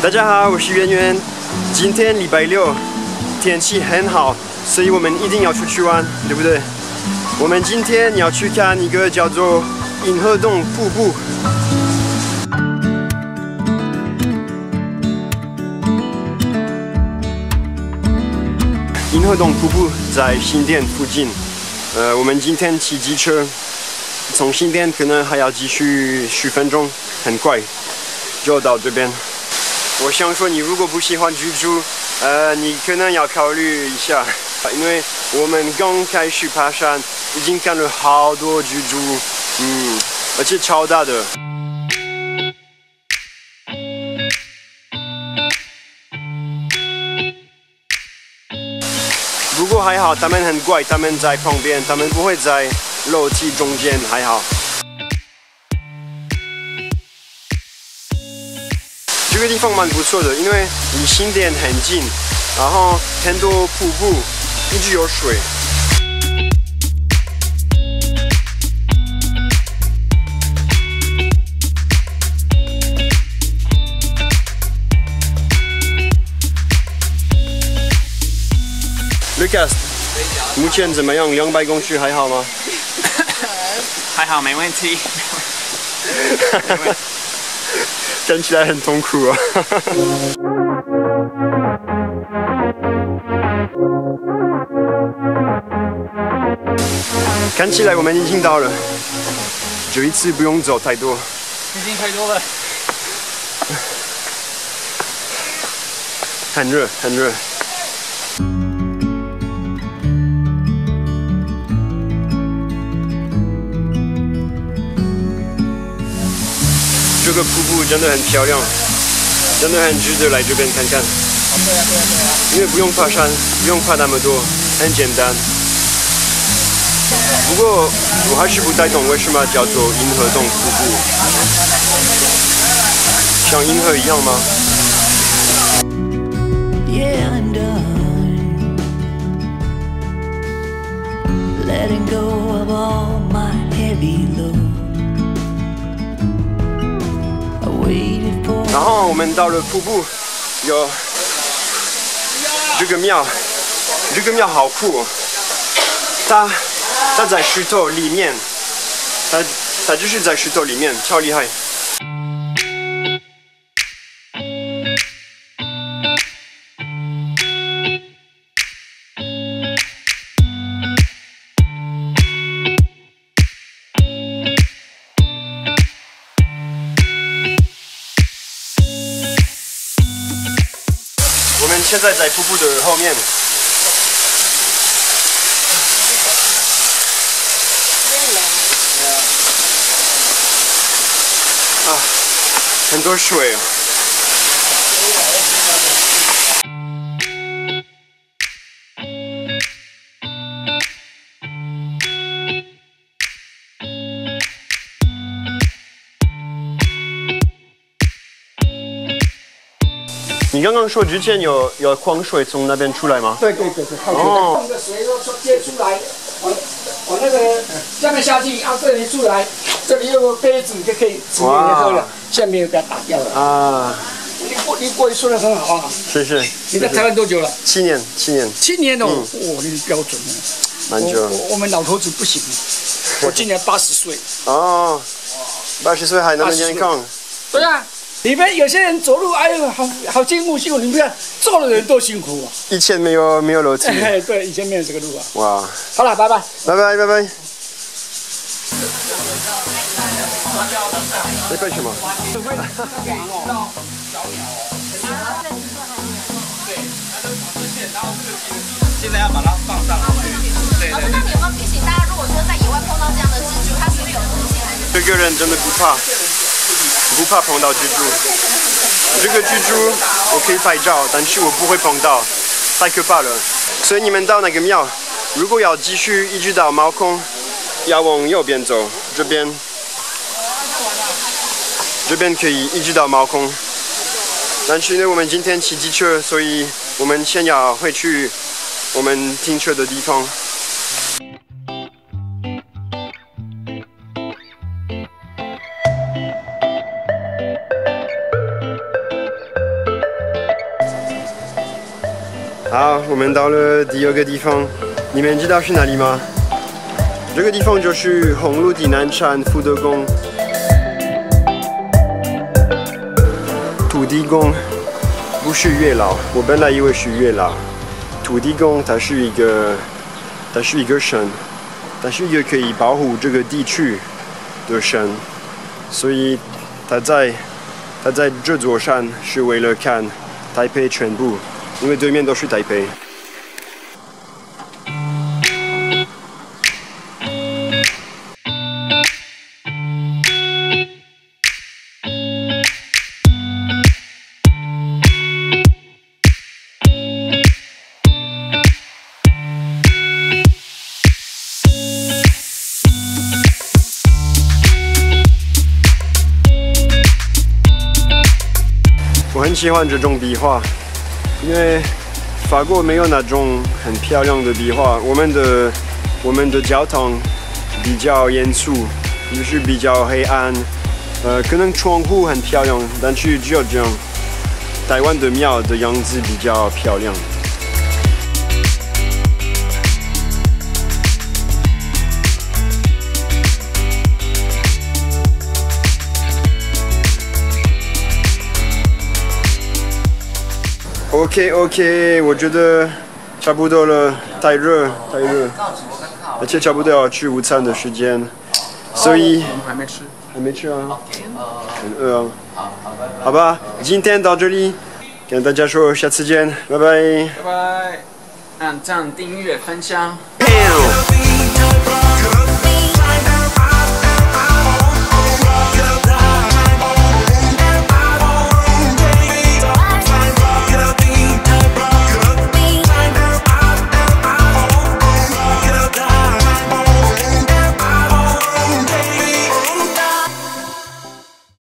大家好，我是圆圆。今天礼拜六，天气很好，所以我们一定要出去玩，对不对？我们今天要去看一个叫做银河洞瀑布。银河洞瀑布在新店附近。我们今天骑机车，从新店可能还要继续10分钟，很快就到这边。我想说，你如果不喜欢居住，你可能要考虑一下，因为我们刚开始爬山，已经看了好多居住，而且超大的。不过还好，他们很乖，他们在旁边，他们不会在楼梯中间，还好。这个地方蛮不错的，因为离新店很近，然后很多瀑布，一直有水。Lucas， 目前怎么样？200公尺还好吗？还好，没问题。看起来很痛苦啊！看起来我们已经到了，这一次不用走太多。已经太多了。很热，很热。这个瀑布真的很漂亮，真的很值得来这边看看。因为不用爬山，不用爬那么多，很简单。不过我还是不太懂为什么叫做银河洞瀑布，像银河一样吗？Yeah, I'm done letting go of all my heavy load.然后我们到了瀑布，有这个庙，这个庙好酷哦！它在石头里面，它就是在石头里面，超厉害。我们现在在瀑布的后面。啊，很多水啊！你刚刚说之前有矿水从那边出来吗？对，哦。的水都接出来，往那个下面下去，这里出来，这里有个杯子就可以直接喝了，下面又给它打掉了。啊。你过去说的很好啊。是。你在台湾多久了？7年。7年哦，哇，你标准了。蛮久。我们老头子不行，我今年80岁。哦，80岁还那么健康。对啊。里面有些人走路，哎呦，好辛苦，你不看坐的人多辛苦啊！以前没有楼梯。对，以前没有这个路啊。哇！好了，拜拜。拜拜。在干什么？现在要把它放上去。老师，那你有没有提醒大家，如果说在野外碰到这样的蜘蛛，它是不是有毒性还是？这个人真的不怕碰到蜘蛛。这个蜘蛛我可以拍照，但是我不会碰到，太可怕了。所以你们到那个庙，如果要继续一直到猫空，要往右边走，这边可以一直到猫空。但是因为我们今天骑机车，所以我们先要回去我们停车的地方。好，我们到了第二个地方，你们知道是哪里吗？这个地方就是红陆地南山福德宫。土地公不是月老，我本来以为是月老。土地公它是一个神，它是一个可以保护这个地区的神，所以他在这座山是为了看台北全部，因为对面都是台北。我很喜欢这种壁画，因为法国没有那种很漂亮的壁画。我们的教堂比较严肃，就是比较黑暗。可能窗户很漂亮，但是只有这样。台湾的庙的样子比较漂亮。OK， 我觉得差不多了，太热，而且差不多要吃午餐的时间，所以我们还没吃啊，很饿啊。好吧，今天到这里，跟大家说下次见，拜拜。拜拜，按赞、订阅、分享。Bam